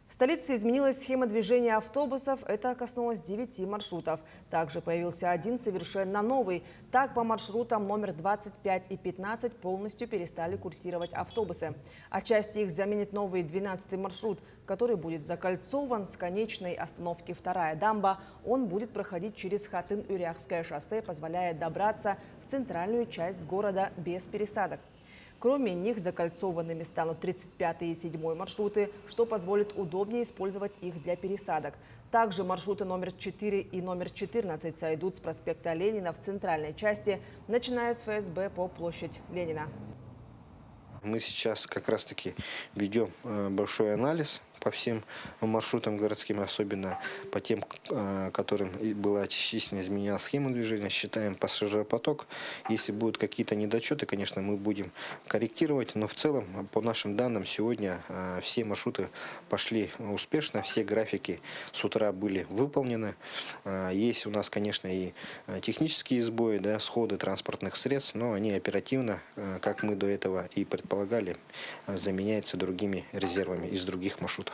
В столице изменилась схема движения автобусов. Это коснулось 9 маршрутов. Также появился один совершенно новый. Так, по маршрутам номер 25 и 15 полностью перестали курсировать автобусы. Отчасти их заменит новый 12 маршрут, который будет закольцован с конечной остановки «Вторая дамба». Он будет проходить через Хатын-Уряхское шоссе, позволяя добраться в центральную часть города без пересадок. Кроме них закольцованными станут 35 и 7 маршруты, что позволит удобнее использовать их для пересадок. Также маршруты номер 4 и номер 14 сойдут с проспекта Ленина в центральной части, начиная с ФСБ по площадь Ленина. Мы сейчас как раз-таки ведем большой анализ по всем маршрутам городским, особенно по тем, которым была частично изменена схема движения. Считаем пассажиропоток. Если будут какие-то недочеты, конечно, мы будем корректировать. Но в целом, по нашим данным, сегодня все маршруты пошли успешно, все графики с утра были выполнены. Есть у нас, конечно, и технические сбои, да, сходы транспортных средств, но они оперативно, как мы до этого и предполагали, заменяются другими резервами из других маршрутов.